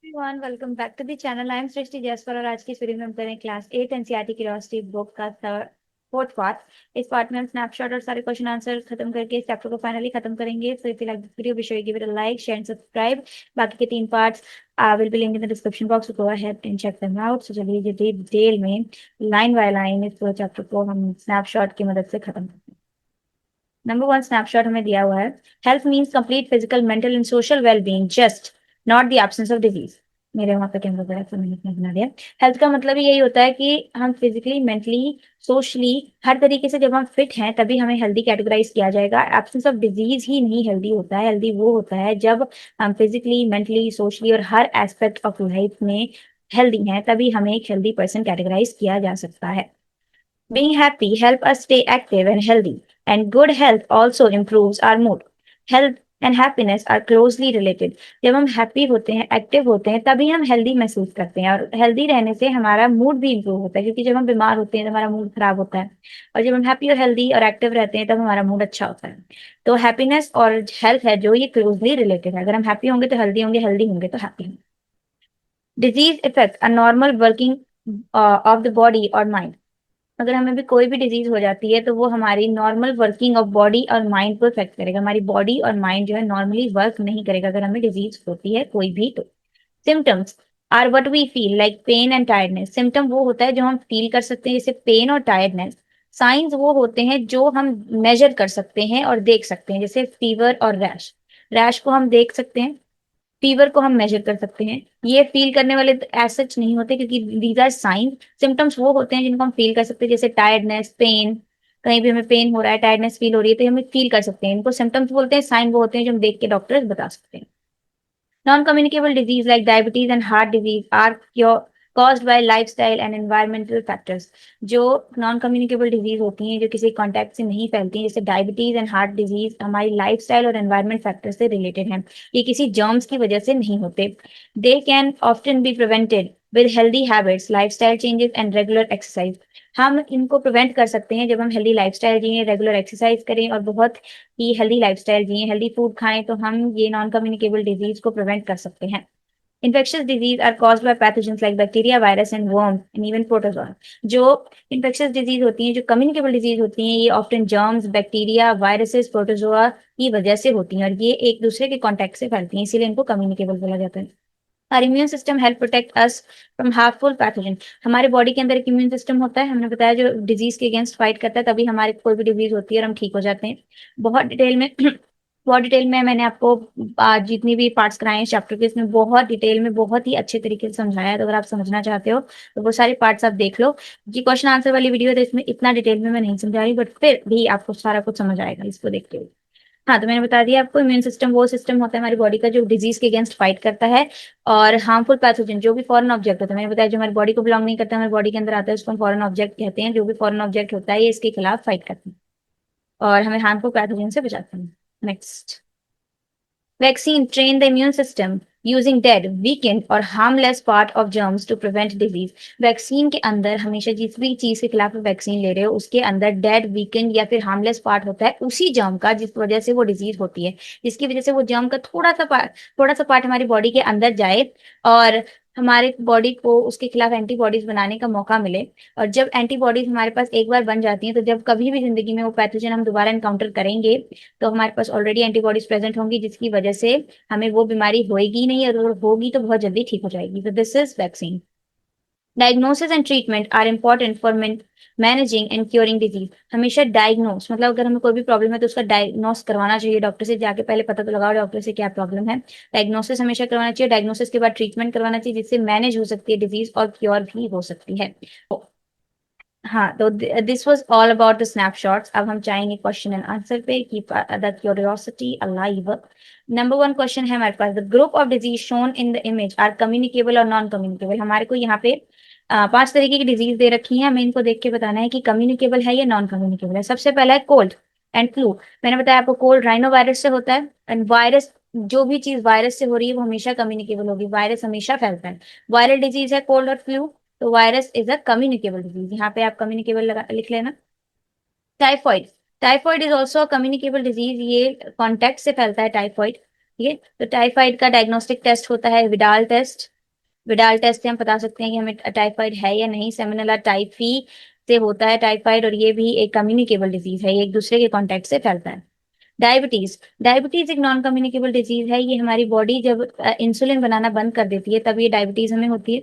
Everyone, welcome back to the channel. I am Srishti Jaiswal और आज की इस वीडियो में हम करें क्लास 8 एनसीईआरटी क्यूरियोसिटी बुक का फोर्थ पार्ट। इस पार्ट में हम स्नैपशॉट और सारे क्वेश्चन आंसर खत्म करके इस चैप्टर को फाइनली खत्म करेंगे। So if you like this video be sure give it a like, share and subscribe. बाकी के 3 parts will be link in the description box, go ahead and check them out. So चलिए ये detail में line by line इस पूरे chapter को हम snapshot की मदद से खत्म करते हैं। नंबर 1 स्नैपशॉट हमें दिया हुआ है। Health means complete physical, mental and social wellbeing, just not the absence of disease. मेरे वहां पे कैमरा गया तो मैंने इतना बना दिया। हेल्थ का मतलब ही यही होता है कि हम फिजिकली, मेंटली, सोशली हर तरीके से जब हम फिट हैं तभी हमें हेल्दी कैटेगराइज किया जाएगा। एब्सेंस ऑफ डिजीज ही नहीं हेल्दी होता है। हेल्दी वो होता है जब हम फिजिकली, मेंटली, सोशली और हर एस्पेक्ट ऑफ लाइफ में हेल्दी हैं, तभी हमें एक हेल्दी पर्सन कैटेगराइज किया जा सकता है। Being happy help us stay active and healthy, and good health also improves our mood. Health and happiness are closely related. जब हम हैप्पी होते हैं, एक्टिव होते हैं, तभी हम हेल्दी महसूस करते हैं, और हेल्दी रहने से हमारा मूड भी इंप्रूव होता है, क्योंकि जब हम बीमार होते हैं तो हमारा मूड खराब होता है, और जब हम हैप्पी और हेल्दी और एक्टिव रहते हैं तब हमारा मूड अच्छा होता है। तो हैप्पीनेस और हेल्थ है जो ये क्लोजली रिलेटेड है। अगर हम हैप्पी होंगे तो हेल्दी होंगे तो हैप्पी होंगे। Disease effect a normal working of the body और माइंड। अगर हमें भी कोई भी डिजीज हो जाती है तो वो हमारी नॉर्मल वर्किंग ऑफ बॉडी और माइंड को इफेक्ट करेगा। हमारी बॉडी और माइंड जो है नॉर्मली वर्क नहीं करेगा अगर हमें डिजीज होती है कोई भी तो। Symptoms are what we feel like pain and tiredness. Symptom वो होता है जो हम फील कर सकते हैं, जैसे पेन और टायर्डनेस। साइंस वो होते हैं जो हम मेजर कर सकते हैं और देख सकते हैं, जैसे फीवर और रैश। रैश को हम देख सकते हैं, फीवर को हम मेजर कर सकते हैं। ये फील करने वाले एज सच नहीं होते, क्योंकि दीज आर साइन। सिम्टम्स वो होते हैं जिनको हम फील कर सकते हैं, जैसे टायर्डनेस, पेन। कहीं भी हमें पेन हो रहा है, टायर्डनेस फील हो रही है, तो हमें फील कर सकते हैं। इनको सिम्टम्स बोलते हैं। साइन वो होते हैं जो हम देख के डॉक्टर्स बता सकते हैं। Non communicable disease like diabetes and heart disease are caused by lifestyle and environmental factors। जो नॉन कम्युनिकेबल डिजीज होती हैं, जो किसी कॉन्टैक्ट से नहीं फैलती हैं, जैसे डायबिटीज एंड हार्ट डिजीज, हमारी लाइफस्टाइल और एनवायरमेंट फैक्टर से रिलेटेड हैं। ये किसी जर्म्स की वजह से नहीं होते। They can often be prevented with healthy habits, lifestyle changes and regular exercise. हम इनको प्रिवेंट कर सकते हैं जब हम हेल्दी लाइफस्टाइल जिए, रेगुलर एक्सरसाइज करें और बहुत ही हेल्दी लाइफस्टाइल जिए, हेल्दी फूड खाएं, तो हम ये नॉन कम्युनिकेबल डिजीज को प्रिवेंट कर सकते हैं। Infectious disease are caused by pathogens like bacteria, virus and worm and even protozoa। जो infectious disease होती हैं, जो communicable disease होती हैं, ये often germs, bacteria, viruses, protozoa की वजह से होती हैं, और ये एक दूसरे के contact से फैलती हैं, इसीलिए इनको communicable बोला जाता है। Our immune system help protect us from harmful pathogen। हमारे बॉडी के अंदर एक इम्यून सिस्टम होता है, हमने बताया, जो डिजीज के अगेंस्ट फाइट करता है, तभी हमारे कोई भी डिजीज होती है और हम ठीक हो जाते हैं। बहुत डिटेल में बहुत डिटेल में मैंने आपको आज जितनी भी पार्ट्स कराए हैं चैप्टर के, इसमें बहुत डिटेल में बहुत ही अच्छे तरीके से समझाया है। तो अगर आप समझना चाहते हो तो वो सारे पार्ट्स आप देख लो। ये क्वेश्चन आंसर वाली वीडियो है तो इसमें इतना डिटेल में मैं नहीं समझा रही, बट फिर भी आपको सारा कुछ समझ आएगा इसको देखते हुए। हाँ, तो मैंने बता दिया आपको, इम्यून सिस्टम वो सिस्टम होता है हमारी बॉडी का जो डिजीज के अगेंस्ट फाइट करता है। और हार्मफुल पैथोजन जो भी फॉरेन ऑब्जेक्ट होता है, मैंने बताया जो हमारी बॉडी को बिलोंग नहीं करता, हमारी बॉडी के अंदर आता है, उसको हम फॉरेन ऑब्जेक्ट कहते हैं। जो भी फॉरेन ऑब्जेक्ट होता है ये इसके खिलाफ फाइट करते हैं और हमें हार्मफुल पैथोजन से बचाते हैं। Next, vaccine train the immune system using dead, weakened और harmless part of germs to prevent disease. Vaccine के अंदर हमेशा जिस भी चीज के खिलाफ वैक्सीन ले रहे हो उसके अंदर डेड, वीकेंड या फिर हार्मलेस पार्ट होता है उसी जर्म का जिस वजह से वो डिजीज होती है, जिसकी वजह से वो जर्म का थोड़ा सा पार्ट हमारी बॉडी के अंदर जाए और हमारे बॉडी को उसके खिलाफ एंटीबॉडीज बनाने का मौका मिले। और जब एंटीबॉडीज हमारे पास एक बार बन जाती हैं, तो जब कभी भी जिंदगी में वो पैथोजन हम दोबारा एनकाउंटर करेंगे तो हमारे पास ऑलरेडी एंटीबॉडीज प्रेजेंट होंगी, जिसकी वजह से हमें वो बीमारी होएगी नहीं, और अगर होगी तो बहुत जल्दी ठीक हो जाएगी। तो this is vaccine. Diagnosis and treatment are important for managing and curing disease. हमेशा डायग्नोस मतलब अगर हमें कोई भी प्रॉब्लम है तो उसका डायग्नोस करवाना चाहिए। डॉक्टर से जाके पहले पता तो लगाओ डॉक्टर से क्या प्रॉब्लम है। डायग्नोसिस हमेशा करवाना चाहिए, डायग्नोसिस के बाद ट्रीटमेंट करवाना चाहिए, जिससे मैनेज हो सकती है डिजीज और क्योर भी हो सकती है। हाँ, तो this was all about the snapshots. अब हम चाहेंगे क्वेश्चन एंड आंसर पे, keep the curiosity alive. Number 1 question है हमारे पास, the group of disease shown in the image are communicable और नॉन कम्युनिकेबल। हमारे को यहाँ पे 5 तरीके की डिजीज दे रखी है, हमें इनको देख के बताना है कि कम्युनिकेबल है या नॉन कम्युनिकेबल है। सबसे पहला है कोल्ड एंड फ्लू। मैंने बताया आपको, कोल्ड राइनो वायरस से होता है, एंड वायरस जो भी चीज वायरस से हो रही है वो हमेशा कम्युनिकेबल होगी, वायरस हमेशा फैलता है। वायरल डिजीज है कोल्ड और फ्लू, तो virus is a communicable disease, यहाँ पे आप कम्युनिकेबल लिख लेना। Typhoid, typhoid is also communicable disease, ये कॉन्टेक्ट से फैलता है टाइफॉइड। ठीक है, तो टाइफाइड का डायग्नोस्टिक टेस्ट होता है विडाल टेस्ट। विडाल टेस्ट से हम बता सकते हैं कि हमें टाइफाइड है या नहीं। सेमिनला टाइफी से होता है टाइफाइड, और ये भी एक कम्युनिकेबल डिजीज है, ये एक दूसरे के कॉन्टेक्ट से फैलता है। डायबिटीज, डायबिटीज एक नॉन कम्युनिकेबल डिजीज है। ये हमारी बॉडी जब इंसुलिन बनाना बंद कर देती है तब ये डायबिटीज हमें होती है,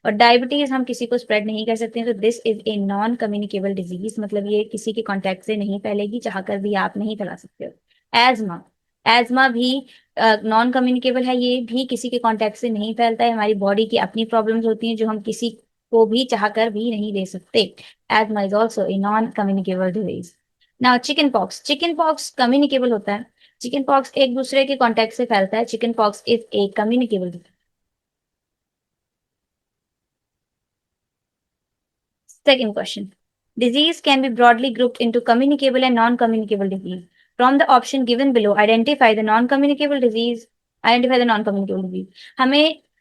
और डायबिटीज हम किसी को स्प्रेड नहीं कर सकते हैं। तो this is a non communicable disease, मतलब ये किसी के कॉन्टेक्ट से नहीं फैलेगी, चाहकर भी आप नहीं फैला सकते हो। एजमा, एजमा भी नॉन कम्युनिकेबल है, ये भी किसी के कॉन्टेक्ट से नहीं फैलता है। हमारी बॉडी की अपनी प्रॉब्लम्स होती हैं जो हम किसी को भी चाहकर भी नहीं दे सकते। Asthma is also a non communicable disease. ना chicken pox, chicken pox communicable होता है। चिकन पॉक्स एक दूसरे के कॉन्टेक्ट से फैलता है। Chicken pox is a communicable disease. Second question. Disease can be broadly grouped into communicable and non-communicable disease. From the option given below, identify the non-communicable disease. Identify the non-communicable disease.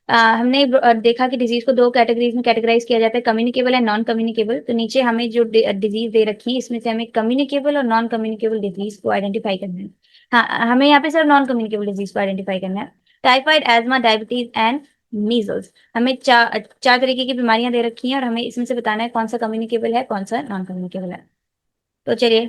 हमने देखा कि disease को दो categories में categorise किया जाता है, communicable and non communicable. तो नीचे हमें जो डिजीज दे रखी है इसमें से हमें कम्युनिकेबल और नॉन कम्युनिकेबल डिजीज को आइडेंटिफाई करना है। हाँ, हमें यहाँ पे सिर्फ नॉन कम्युनिकेबल डिजीज को आइडेंटिफाई करना है। Typhoid, asthma, diabetes and measles. हमें चार चार तरीके की बीमारियां दे रखी हैं और हमें इसमें से बताना है कौन सा कम्युनिकेबल है, कौन सा नॉन कम्युनिकेबल है। तो चलिए,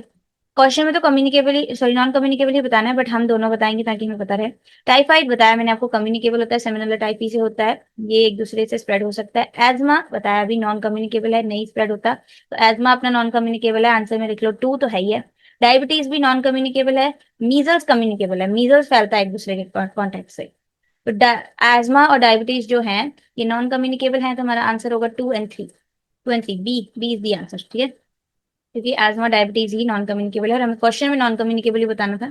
क्वेश्चन में तो कम्युनिकेबल ही, सॉरी, नॉन कम्युनिकेबल ही बताना है, बट हम दोनों बताएंगे ताकि हमें पता रहे। टाइफाइड बताया मैंने आपको कम्युनिकेबल होता है, सेमिनल टाइफी से होता है, ये एक दूसरे से स्प्रेड हो सकता है। एजमा बताया अभी नॉन कम्युनिकेबल है, नहीं स्प्रेड होता, तो एजमा अपना नॉन कम्युनिकेबल है, आंसर में लिख लो 2 तो है ही है। डायबिटीज भी नॉन कम्युनिकेबल है। मीजल्स कम्युनिकेबल है, मीजल्स फैलता है एक दूसरे के कॉन्टेक्ट से। तो एजमा और डायबिटीज जो है ये नॉन कम्युनिकेबल है, तो हमारा आंसर होगा 2 and 3। 2 and 3, B is the answer, ठीक है, क्योंकि एजमा डायबिटीज ही नॉन कम्युनिकेबल है और हमें क्वेश्चन में नॉन कम्युनिकेबल ही बताना था,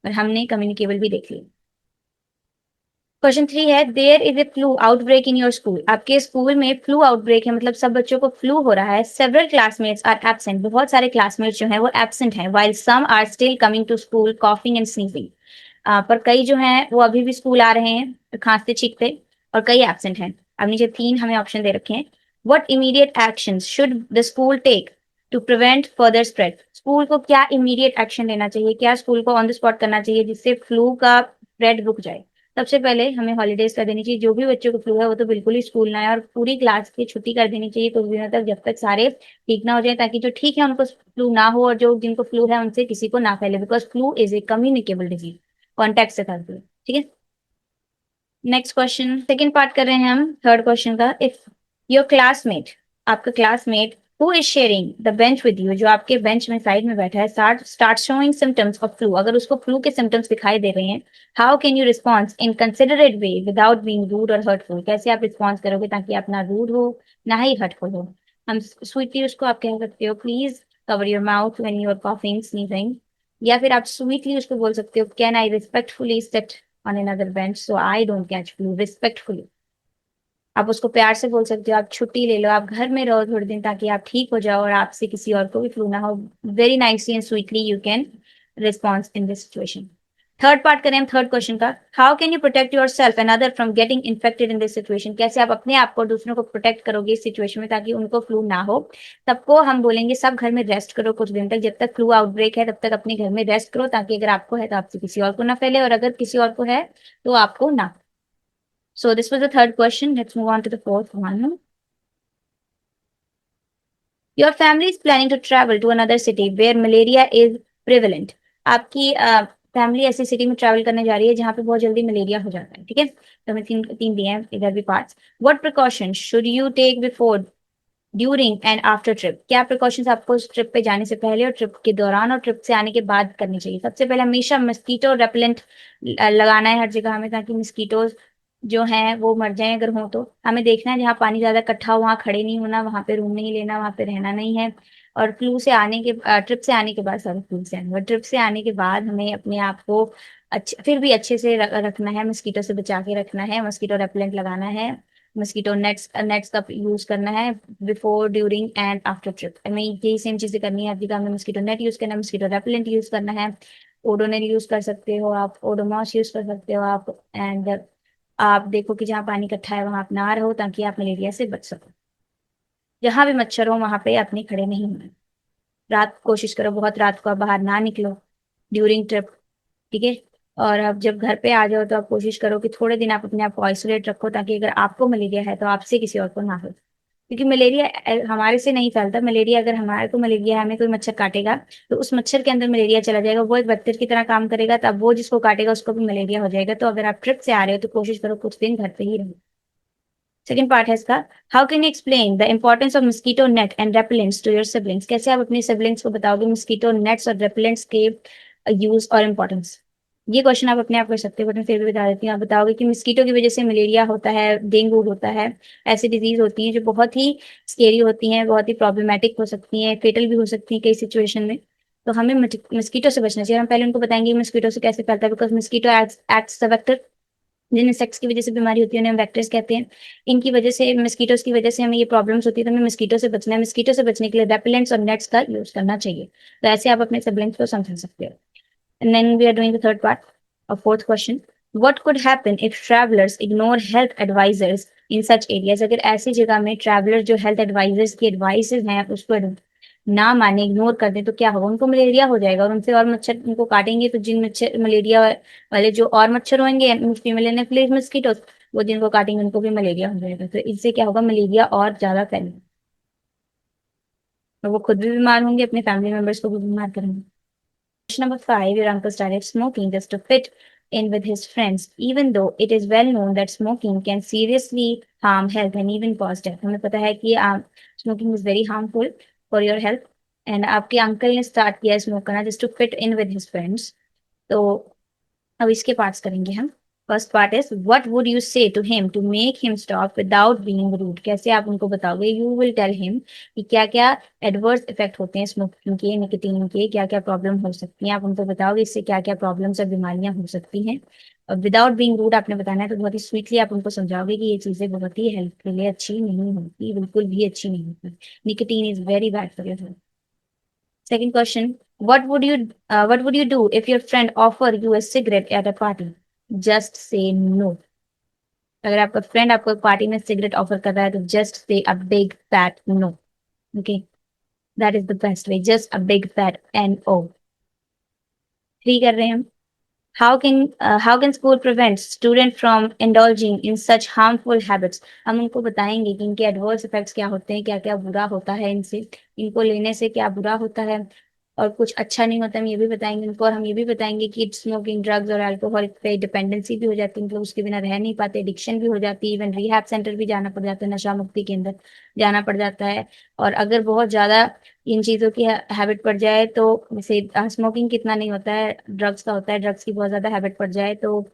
और हमने कम्युनिकेबल भी देख लिया। क्वेश्चन 3 है, there is a flu outbreak in your school. आपके स्कूल में फ्लू आउटब्रेक है, मतलब सब बच्चों को फ्लू हो रहा है। सेवरल क्लासमेट्स आर एब्सेंट, बहुत सारे क्लासमेट्स जो हैं वो एब्सेंट हैं, while some are still coming to school coughing and sneezing. पर कई जो हैं वो अभी भी स्कूल आ रहे हैं खांसते छींकते, और कई एब्सेंट हैं। अब नीचे 3 हमें ऑप्शन दे रखे हैं। What immediate action should the school take to prevent further spread. School को क्या इमीडिएट एक्शन लेना चाहिए, क्या स्कूल को ऑन द स्पॉट करना चाहिए जिससे फ्लू का स्प्रेड रुक जाए। सबसे पहले हमें हॉलीडेज कर देनी चाहिए, जो भी बच्चों को फ्लू है वो तो बिल्कुल ही स्कूल ना आए, और पूरी क्लास की छुट्टी कर देनी चाहिए कुछ दिनों तक, जब तक सारे ठीक ना हो जाए, ताकि जो ठीक है उनको फ्लू ना हो और जो जिनको फ्लू है उनसे किसी को ना फैले, because flu is a communicable disease, contact से फैलती है, ठीक है। नेक्स्ट क्वेश्चन, सेकंड पार्ट कर रहे हैं हम थर्ड क्वेश्चन का। इफ योर क्लासमेट, आपका classmate who is sharing the bench with you, जो आपके बेंच में साइड में बैठा है, start showing symptoms of flu, अगर उसको फ्लू के सिम्टम्स दिखाई दे रहे हैं, how can you response in considerate way without being rude और हर्टफुल। कैसे आप रिस्पॉन्स करोगे ताकि आप ना रूड हो ना ही हर्टफुल हो। हम स्वीटली उसको आप कह सकते हो, please cover your mouth when you are coughing sneezing, या फिर आप स्वीटली उसको बोल सकते हो, can I respectfully sit on another bench so I don't catch flu respectfully। आप उसको प्यार से बोल सकते हो, आप छुट्टी ले लो, आप घर में रहो थोड़े दिन ताकि आप ठीक हो जाओ और आपसे किसी और को भी फ्लू ना हो। Very nicely and sweetly you can response in this situation. Third part करें हम थर्ड क्वेश्चन का। How can you protect your self and other from getting infected in this situation. कैसे आप अपने आप को दूसरों को प्रोटेक्ट करोगे इस सिचुएशन में ताकि उनको फ्लू ना हो। सबको हम बोलेंगे सब घर में रेस्ट करो कुछ दिन तक, जब तक फ्लू आउटब्रेक है तब तक अपने घर में रेस्ट करो, ताकि अगर आपको है तो आपसे किसी और को ना फैले, और अगर किसी और को है तो आपको ना। So this was the third question. Let's move on to the fourth one. Your family is planning to travel to another city where malaria is prevalent. आपकी फैमिली ऐसी सिटी में ट्रैवल करने जा रही है जहां पे बहुत जल्दी मलेरिया हो जाता है, ठीक है। तो हमें तीन तीन दिए हैं इधर भी parts. What precaution should you take before, during and after trip. क्या प्रिकॉशंस आपको उस ट्रिप पे जाने से पहले और ट्रिप के दौरान और ट्रिप से आने के बाद करनी चाहिए। सबसे पहले हमेशा मस्कीटो रेपेलेंट लगाना है हर जगह हमें, ताकि मस्कीटोज जो हैं वो मर जाएं अगर हो तो। हमें देखना है जहाँ पानी ज्यादा इकट्ठा हो वहाँ खड़े नहीं होना, वहां पे रूम नहीं लेना, वहां पे रहना नहीं है। और फ्लू से आने के ट्रिप से आने के बाद, सॉरी फ्लू से आने ट्रिप से आने के बाद हमें अपने आप को अच्छे फिर भी अच्छे से रखना है, मस्कीटो से बचा के रखना है, मस्कीटो रेपेलेंट लगाना है, मस्कीटो नेट्स नेट्स का यूज करना है before, during and after trip. हमें यही सेम चीजें करनी है, आपकी हमें मस्कीटो नेट यूज करना है, मस्कीटो रेपेलेंट यूज करना है, ओडोनिल यूज कर सकते हो आप, ओडोमॉस यूज कर सकते हो आप, एंड आप देखो कि जहाँ पानी इकट्ठा है वहां आप ना रहो ताकि आप मलेरिया से बच सको। जहां भी मच्छर हो वहां पे अपने खड़े नहीं होना। रात कोशिश करो बहुत रात को आप बाहर ना निकलो ड्यूरिंग ट्रिप, ठीक है। और अब जब घर पे आ जाओ तो आप कोशिश करो कि थोड़े दिन आप अपने आप को आइसोलेट रखो, ताकि अगर आपको मलेरिया है तो आपसे किसी और को ना हो। क्योंकि मलेरिया हमारे से नहीं फैलता। मलेरिया अगर हमारे को मलेरिया है, हमें कोई मच्छर काटेगा तो उस मच्छर के अंदर मलेरिया चला जाएगा, वो एक वेक्टर की तरह काम करेगा, तब वो जिसको काटेगा उसको भी मलेरिया हो जाएगा। तो अगर आप ट्रिप से आ रहे हो तो कोशिश करो कुछ दिन घर पे ही रहो। सेकंड पार्ट है इसका, how can you explain the importance of mosquito net and repellents to your siblings. कैसे आप अपने सिबलिंग्स को बताओगे मस्कीटो नेट्स और रेपेलेंट्स के यूज और इम्पोर्टेंस। ये क्वेश्चन आप अपने आप कर सकते हो, बट मैं फिर भी बता देती हूँ। आप बताओगे कि मस्कीटो की वजह से मलेरिया होता है, डेंगू होता है, ऐसी डिजीज होती हैं जो बहुत ही स्केरी होती हैं, बहुत ही प्रॉब्लमेटिक हो सकती हैं, फेटल भी हो सकती हैं कई सिचुएशन में। तो हमें मस्कीटो से बचना चाहिए। हम पहले उनको बताएंगे मस्कीटो से कैसे फैलता है, because mosquito acts the vector. जिन इंसेक्ट्स की वजह से बीमारी होती है उन्हें हम वेक्टर्स कहते हैं। इनकी वजह से, मस्कीटोज की वजह से हमें ये प्रॉब्लम्स होती है, तो हमें मस्कीटो से बचना है। मस्कीटो से बचने के लिए रेपेलेंट्स और नेट्स का यूज करना चाहिए। तो ऐसे आप अपने सिबलिंग्स को समझा सकते हो। And then we are doing the third part और fourth question, what could happen if travellers ignore health advisers in such areas. अगर ऐसी जगह में ट्रैवलर जो हेल्थ एडवाइजर्स की एडवाइसेस हैं उसको ना माने, इग्नोर कर दे, तो क्या होगा, उनको मलेरिया हो जाएगा और उनसे और मच्छर उनको काटेंगे। तो जिन मच्छर मलेरिया वाले जो और मच्छर होंगे, फीमेल एनोफिलिस मस्कीटोस, वो जिनको काटेंगे उनको भी मलेरिया हो जाएगा। तो इससे क्या होगा, मलेरिया और ज्यादा फैलेगा और वो खुद भी बीमार होंगे, अपने फैमिली मेंबर्स को भी बीमार करेंगे। Question number 5, your uncle started smoking just to fit in with his friends, even though it is well known that smoking can seriously harm health and even cause death. हमें पता है कि smoking is very harmful for your health, and आपके uncle ने start किया smoke करना just to fit in with his friends। तो अब इसके पार्ट्स करेंगे हम। First part is, what would you say to him to make him stop without being rude. कैसे आप उनको बताओगे, यू विल टेल हिम कि क्या क्या एडवर्स इफेक्ट होते हैं स्मोकिंग के, निकोटीन के, क्या क्या प्रॉब्लम हो सकती हैं। आप उनको बताओगे इससे क्या क्या प्रॉब्लम्स और बीमारियां हो सकती हैं। और विदाउट बीइंग रूड आपने बताना है, तो बहुत ही स्वीटली आप उनको समझाओगे कि ये चीजें बहुत ही हेल्थ के लिए अच्छी नहीं होती, बिल्कुल भी अच्छी नहीं होती। Nicotine is very bad for your health. Second question, what would you do if your friend offer you a cigarette at a party? Just say no. अगर आपका फ्रेंड आपको पार्टी में सिगरेट ऑफर कर रहा है तो just say a big fat no. Okay, that is the best way, just a big fat NO। Three कर रहे हैं हम। How can school prevent student from indulging in such harmful habits। हम उनको बताएंगे कि इनके एडवर्स इफेक्ट्स क्या होते हैं, क्या क्या बुरा होता है इनसे, इनको लेने से क्या बुरा होता है और कुछ अच्छा नहीं होता, हम ये भी बताएंगे उनको। और हम ये भी बताएंगे कि स्मोकिंग, ड्रग्स और अल्कोहल पे डिपेंडेंसी भी हो जाती है, मतलब उसके बिना रह नहीं पाते, एडिक्शन भी हो जाती है, इवन रिहैब सेंटर भी जाना पड़ जाता है, नशा मुक्ति केंद्र जाना पड़ जाता है। और अगर बहुत ज्यादा इन चीजों की हैबिट पड़ जाए, तो जैसे स्मोकिंग कितना नहीं होता है, ड्रग्स का होता है, ड्रग्स की बहुत ज्यादा हैबिट पड़ जाए तो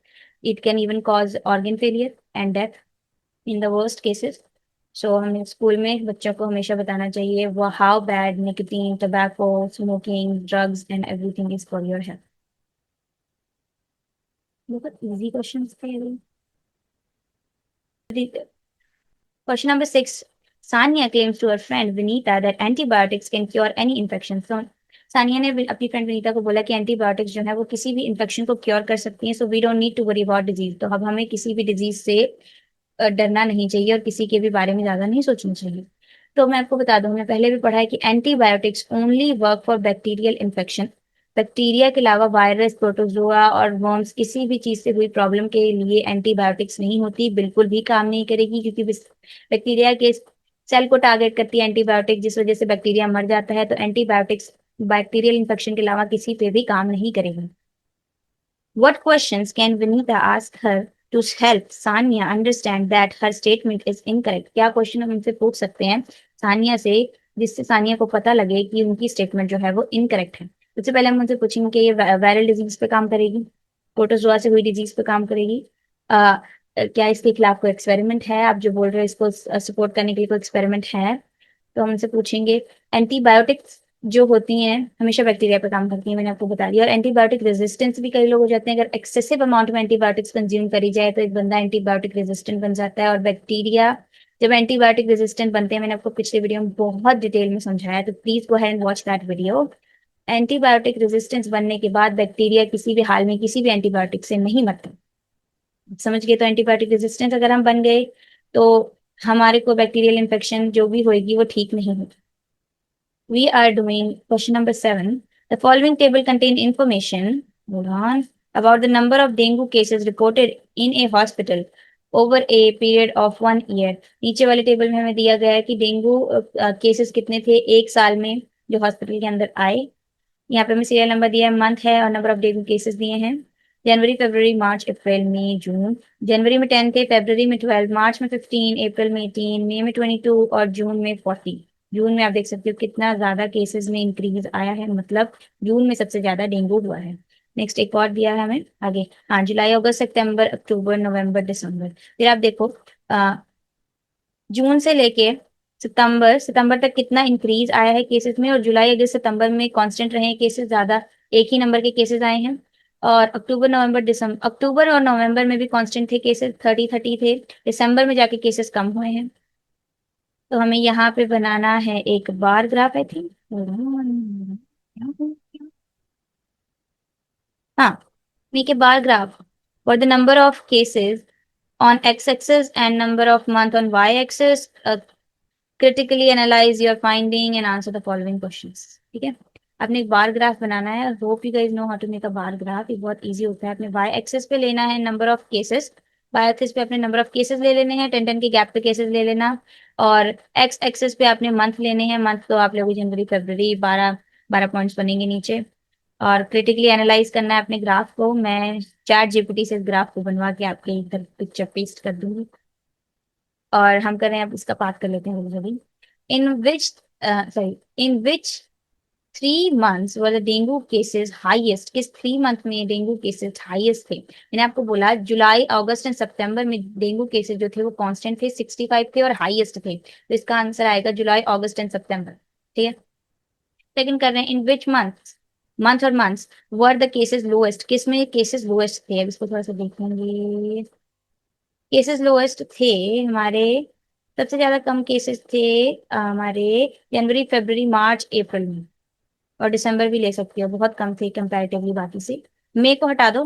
it can even cause organ failure and death in the worst cases. So हमें स्कूल में बच्चों को हमेशा बताना चाहिए वो how bad nicotine, tobacco, smoking, drugs and everything is for your health. बहुत इजी क्वेश्चन थे। Question number 6. Sania claims to her friend Vinita that antibiotics can cure any infection. So, Sania ने अपनी फ्रेंड विनीता को बोला कि एंटीबायोटिक्स जो है वो किसी भी इन्फेक्शन को क्योर कर सकती हैं। So we don't need to worry about disease. तो अब हमें किसी भी डिजीज से डरना नहीं चाहिए और किसी के भी बारे में ज्यादा नहीं सोचना चाहिए। तो मैं आपको बता दूं, हमने पहले भी पढ़ा है कि antibiotics only work for bacterial infection. Bacteria के अलावा वायरस, प्रोटोजोआ और वर्म्स, किसी भी चीज से हुई प्रॉब्लम के लिए एंटीबायोटिक्स नहीं होती, बिल्कुल भी काम नहीं करेगी, क्योंकि बैक्टीरिया के सेल को टारगेट करती है एंटीबायोटिक, जिस वजह से बैक्टीरिया मर जाता है। तो एंटीबायोटिक्स बैक्टीरियल इन्फेक्शन के अलावा किसी पे भी काम नहीं करेगा। What questions can Vinita ask her to help Sanya understand that her statement is incorrect? क्या क्वेश्चन हम उनसे पूछ सकते हैं सानिया से, जिससे सानिया को पता लगे कि उनकी स्टेटमेंट जो है वो इनकरेक्ट है। सबसे पहले हम उनसे पूछेंगे कि ये वायरल डिजीज पे काम करेगी, प्रोटोजोआ से हुई डिजीज पे काम करेगी, क्या इसके खिलाफ कोई एक्सपेरिमेंट है, आप जो बोल रहे हो इसको सपोर्ट करने के लिए कोई एक्सपेरिमेंट है। तो हम उनसे पूछेंगे एंटीबायोटिक्स जो होती हैं हमेशा बैक्टीरिया पे काम करती हैं, मैंने आपको बता दिया। और एंटीबायोटिक रेजिस्टेंस भी कई लोग हो जाते हैं, अगर एक्सेसिव अमाउंट में एंटीबायोटिक्स कंज्यूम करी जाए तो एक बंदा एंटीबायोटिक रेजिस्टेंट बन जाता है। और बैक्टीरिया जब एंटीबायोटिक रेजिस्टेंट बनते हैं, मैंने आपको पिछले वीडियो में बहुत डिटेल में समझाया, तो please go ahead and watch that video. Antibiotic resistance बनने के बाद बैक्टीरिया किसी भी हाल में किसी भी एंटीबायोटिक से नहीं मरता। समझ गए? तो एंटीबायोटिक रेजिस्टेंस अगर हम बन गए तो हमारे को बैक्टीरियल इन्फेक्शन जो भी होगी वो ठीक नहीं होगी। We are doing question number 7. The following table contain information. Hold on. about the number of dengue cases reported in a hospital over a period of 1 year. नीचे वाले टेबल में हमें दिया गया है कि डेंगू केसेस कितने थे एक साल में जो हॉस्पिटल के अंदर आए। यहाँ पे हमें सीरियल नंबर दिया है, मंथ है और नंबर ऑफ डेंगू केसेस दिए हैं। जनवरी, फरवरी, मार्च, अप्रैल, मई, जून। जनवरी में 10 थे, फरवरी में 12, मार्च में 15, अप्रैल में 18, मई में 22 और जून में 40। जून में आप देख सकते हो कितना ज्यादा केसेस में इंक्रीज आया है, मतलब जून में सबसे ज्यादा डेंगू हुआ है। नेक्स्ट एक और दिया है हमें आगे, हाँ, जुलाई, अगस्त, सितंबर, अक्टूबर, नवंबर, दिसंबर। फिर आप देखो जून से लेके सितंबर तक कितना इंक्रीज आया है केसेस में, और जुलाई, अगस्त, सितंबर में कांस्टेंट रहे हैं केसेस, ज्यादा एक ही नंबर के केसेस आए हैं। और अक्टूबर और नवंबर में भी कांस्टेंट थे केसेस, 30 थे। दिसंबर में जाके केसेस कम हुए हैं। तो हमें यहाँ पे बनाना है एक बार ग्राफ, आई थिंक। हाँ, make a bar graph for the number of cases on x-axis and number of month on y-axis. Critically analyze your finding and answer the following questions. ठीक है, आपने एक बार ग्राफ बनाना है। Hope you guys know how to make a bar graph. ये बहुत easy होता है। आपने वाई एक्सेस पे लेना है number of cases, Y axis पे अपने नंबर ऑफ केसेस ले लेने हैं, 10 10 के गैप पे केसेस ले लेना। और एक्स एक्सेस पे आपने मंथ लेने हैं, मंथ तो आप लोग जनवरी, फरवरी, 12 पॉइंट्स बनेंगे नीचे। और क्रिटिकली एनालाइज करना है अपने ग्राफ को। मैं चैट जीपीटी से इस ग्राफ को बनवा के आपके इधर पिक्चर पेस्ट कर दूंगी। और हम कर रहे हैं, अब इसका पाठ कर लेते हैं जल्दी। In which sorry in which 3 months were the dengue cases highest, किस 3 मंथ में डेंगू केसेस हाईएस्ट थे। मैंने आपको बोला जुलाई, अगस्त एंड सितंबर में डेंगू केसेस जो थे वो कांस्टेंट थे, 65 थे और हाईएस्ट थे। तो इसका आंसर आएगा जुलाई, अगस्त एंड सितंबर। ठीक है, सेकंड कर रहे हैं, इन विच मंथ और months were the cases lowest, किस में केसेस लोएस्ट थे। अब इसको थोड़ा सा देखेंगे। केसेस लोएस्ट थे हमारे, सबसे ज्यादा कम केसेस थे हमारे जनवरी, फरवरी, मार्च, अप्रैल में। और दिसंबर भी ले सकती हो, बहुत कम थे कंपैरेटिवली बाकी से। मई को हटा दो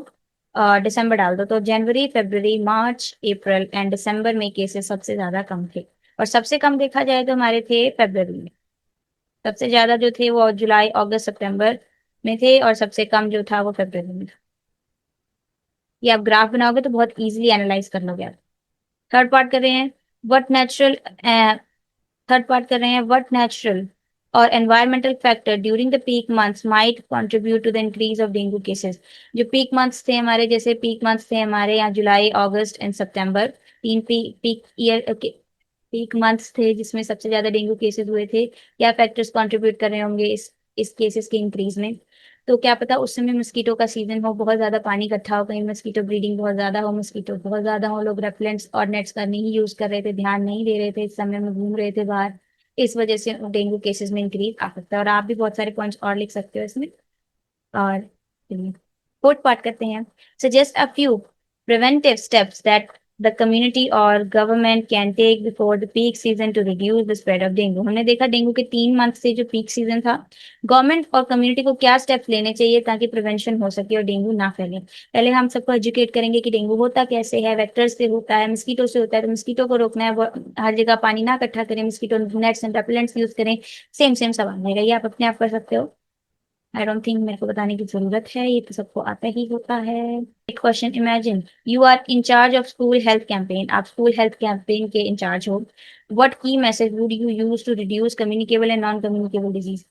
और दिसंबर डाल दो, तो जनवरी, फरवरी, मार्च, अप्रैल एंड दिसंबर में केसेस सबसे ज्यादा कम थे। और सबसे कम देखा जाए तो हमारे थे फरवरी में। सबसे ज्यादा जो थे वो जुलाई, अगस्त, सितंबर में थे, और सबसे कम जो था वो फरवरी में था। ये आप ग्राफ बनाओगे तो बहुत इजीली एनालाइज कर लोगे आप। थर्ड पार्ट कर रहे हैं, व्हाट नेचुरल थर्ड पार्ट कर रहे हैं, व्हाट नेचुरल और environmental factor during the peak months might contribute to the increase of dengue cases. जो पीक मंथ्स थे हमारे, जैसे पीक मंथ्स थे हमारे यहाँ जुलाई, अगस्त एंड सितंबर, तीन पीक ईयर पीक मंथ्स थे जिसमें सबसे ज्यादा डेंगू केसेस हुए थे। क्या फैक्टर्स कंट्रीब्यूट कर रहे होंगे इस केसेस के इंक्रीज में। तो क्या पता उस समय मस्कीटो का सीजन हो, बहुत ज्यादा पानी इकट्ठा हो, कहीं मस्कीटो ब्रीडिंग बहुत ज्यादा हो, मस्कीटो बहुत ज्यादा हो, लोग रेपलेंट्स और नेट्स का नहीं यूज कर रहे थे, ध्यान नहीं दे रहे थे, इस समय में घूम रहे थे बाहर। इस वजह से डेंगू केसेस में इंक्रीज आ सकता है। और आप भी बहुत सारे पॉइंट्स और लिख सकते हो इसमें। और चलिए फोर्थ पार्ट करते हैं, suggest a few preventive steps that the community और government can take before the peak season to reduce the spread of dengue. हमने देखा डेंगू के 3 मंथ से जो पीक सीजन था, गवर्नमेंट और कम्युनिटी को क्या स्टेप्स लेने चाहिए ताकि प्रिवेंशन हो सके और डेंगू ना फैले। पहले हम सबको एजुकेट करेंगे कि डेंगू होता कैसे है, वेक्टर से होता है, मस्कीटो से होता है, तो मस्कीटो को रोकना है, हर जगह पानी ना इकट्ठा करें, mosquito nets and repellents use करें। सेम सेम सवाल रहेगा, ये आप अपने आप कर सकते हो। आई डोंट थिंक मेरे को बताने की जरूरत है, ये तो सबको आता ही होता है। एक question, imagine you are in charge of school health campaign, आप स्कूल हेल्थ कैंपेन के इंचार्ज हो। What key message would you use to reduce communicable and non communicable disease.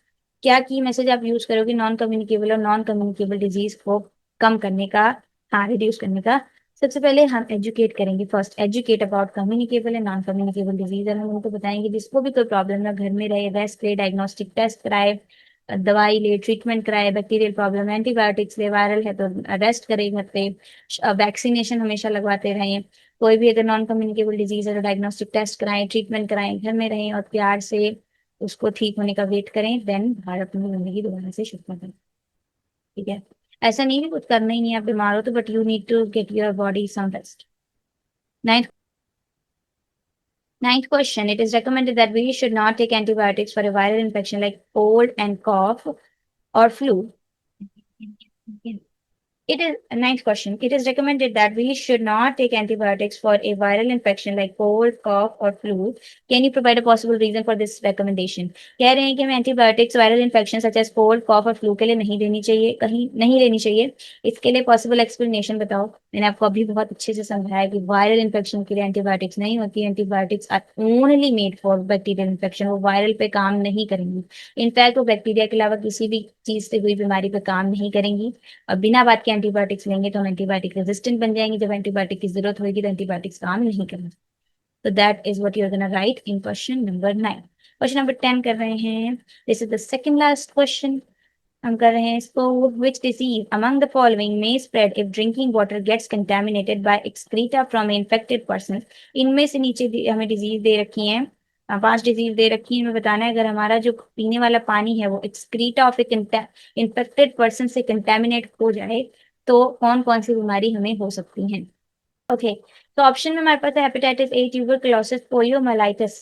क्या की मैसेज आप यूज करोगे नॉन कम्युनिकेबल और non communicable disease को कम करने का, हाँ, रिड्यूस करने का। सबसे पहले हम एजुकेट करेंगे, first educate about communicable and non communicable disease. और हम उनको बताएंगे जिसको भी कोई प्रॉब्लम है घर में रहे, रेस्ट ले, डायग्नोस्टिक टेस्ट कराए, दवाई ले, ट्रीटमेंट कराए, बैक्टीरियल प्रॉब्लम एंटीबायोटिक्स ले, वायरल है तो रेस्ट करें घर पे, वैक्सीनेशन हमेशा लगवाते रहें। कोई भी अगर नॉन कम्युनिकेबल डिजीज है तो डायग्नोस्टिक टेस्ट कराएं, ट्रीटमेंट कराएं, घर में रहें और प्यार से उसको ठीक होने का वेट करें, देन बाहर अपनी जिंदगी दोबारा से शुरू करें। ठीक है, ऐसा नहीं है कुछ करना ही नहीं है, आप बीमार हो तो, but you need to get your body some rest. Ninth Ninth question, it is recommended that we should not take antibiotics for a viral infection like cold and cough or flu. It is a nice question. It is recommended that we should not take antibiotics for a viral infection like cold, cough, or flu. Can you provide a possible reason for this recommendation? कह रहे हैं कि हमें antibiotics viral infection such as cold cough और flu के लिए नहीं देनी चाहिए, कहीं नहीं लेनी चाहिए। इसके लिए पॉसिबल एक्सप्लेनेशन बताओ। मैंने आपको अभी बहुत अच्छे से समझाया कि वायरल इन्फेक्शन के लिए एंटीबायोटिक्स नहीं होती। Antibiotics are only made for bacterial infection. वो वायरल पे काम नहीं करेंगी। इनफैक्ट वो बैक्टीरिया के अलावा किसी भी चीज से हुई बीमारी पे काम नहीं करेंगी। और बिना बात के एंटीबायोटिक्स लेंगे तो हम एंटीबायोटिक रेजिस्टेंट बन जाएंगे। जब एंटीबायोटिक की जरूरत होगी तो एंटीबायोटिक्स काम नहीं करेंगे। तो that is what you are gonna write in question number 9। Question number 10 कर रहे हैं। This is the second last question. हम कर रहे हैं इसको। Which disease among the following may spread if drinking water gets contaminated by excreta from infected person. इनमें से नीचे हमें डिजीज दे रखी है। 5 डिजीज दे रखी है। हमें बताना है अगर हमारा जो पीने वाला पानी है वो एक्सक्रीटा ऑफ इन्फेक्टेड पर्सन से कंटेमिनेट हो जाए तो कौन कौन सी बीमारी हमें हो सकती है। ओके, तो ऑप्शन में हमारे पास है hepatitis A, tuberculosis, poliomyelitis,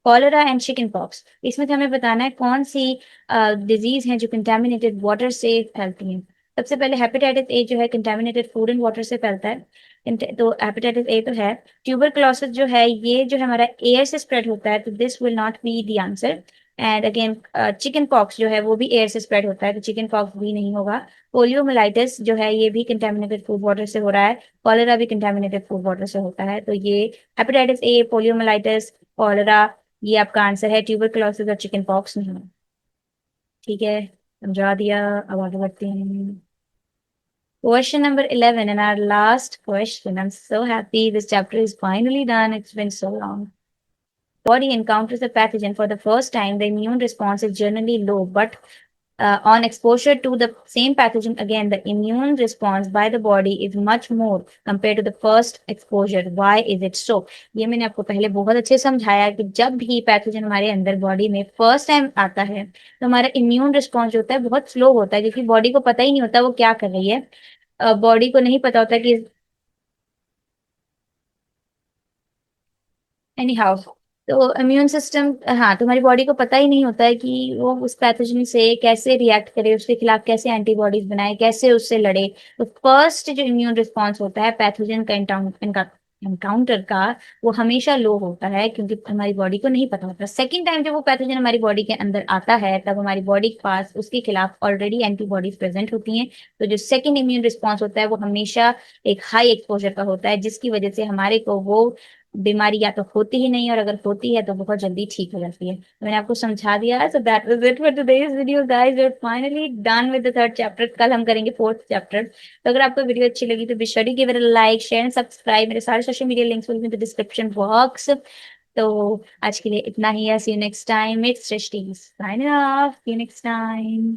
cholera and chicken pox. इसमें से हमें बताना है कौन सी डिजीज है जो कंटेमिनेटेड वाटर से फैलती है। सबसे पहले हेपेटाइटिस ए जो है कंटेमिनेटेड फूड एंड वाटर से फैलता है। तो हेपेटाइटिस ए तो है। ट्यूबरकुलोसिस जो है ये जो है हमारा एयर से स्प्रेड होता है, तो this will not be the answer. And again chicken pox जो है वो भी एयर से स्प्रेड होता है, तो चिकन पॉक्स भी नहीं होगा। पोलियोमाइलाइटिस जो है ये भी कंटेमिनेटेड फूड वाटर से हो रहा है। कॉलेरा भी कंटेमिनेटेड फूड वाटर से होता है। तो ये हेपेटाइटिस ए, पोलियोमाइलाइटिस, कॉलेरा, ये आपका आंसर है। ट्यूबरकुलोसिस और चिकन पॉक्स नहीं है। ठीक है, समझा दिया। अब आगे बढ़ते हैं। Question number 11 and our last question. I'm so happy this chapter is finally done. It's been so long. Body encounters a pathogen for the first time, the immune response is generally low, but on exposure to the same pathogen again, the immune response by the body is much more compared to the first exposure. Why is it so? ये मैंने आपको पहले बहुत अच्छे से समझाया कि जब भी पैथोजन हमारे अंदर बॉडी में फर्स्ट टाइम आता है तो हमारा इम्यून रिस्पॉन्स जो होता है बहुत स्लो होता है, क्योंकि बॉडी को पता ही नहीं होता वो क्या कर रही है। बॉडी को नहीं पता होता कि एनी हाउ, तो इम्यून सिस्टम, हाँ, तुम्हारी बॉडी को पता ही नहीं होता है कि वो उस पैथोजन से कैसे रिएक्ट करे, उसके खिलाफ कैसे एंटीबॉडीज बनाए, कैसे उससे लड़े। तो फर्स्ट जो इम्यून रिस्पॉन्स होता है पैथोजन का एनकाउंटर का, वो हमेशा लो होता है, क्योंकि हमारी बॉडी को नहीं पता होता। सेकेंड टाइम जब वो पैथोजन हमारी बॉडी के अंदर आता है तब हमारी बॉडी के पास उसके खिलाफ ऑलरेडी एंटीबॉडीज प्रेजेंट होती हैं। तो जो सेकेंड इम्यून रिस्पॉन्स होता है वो हमेशा एक हाई एक्सपोजर का होता है, जिसकी वजह से हमारे को वो बीमारी या तो होती ही नहीं, और अगर होती है तो बहुत जल्दी ठीक हो जाती है। तो मैंने आपको समझा दिया। So that was it for today's video guys, we are finally done with the third chapter. कल हम करेंगे फोर्थ चैप्टर। तो अगर आपको वीडियो अच्छी लगी तो be sure to give it a like, share and subscribe. मेरे सारे social media links will be in the description box. तो आज के लिए इतना ही है। See you next time. It's Srishti signing off. See you next time.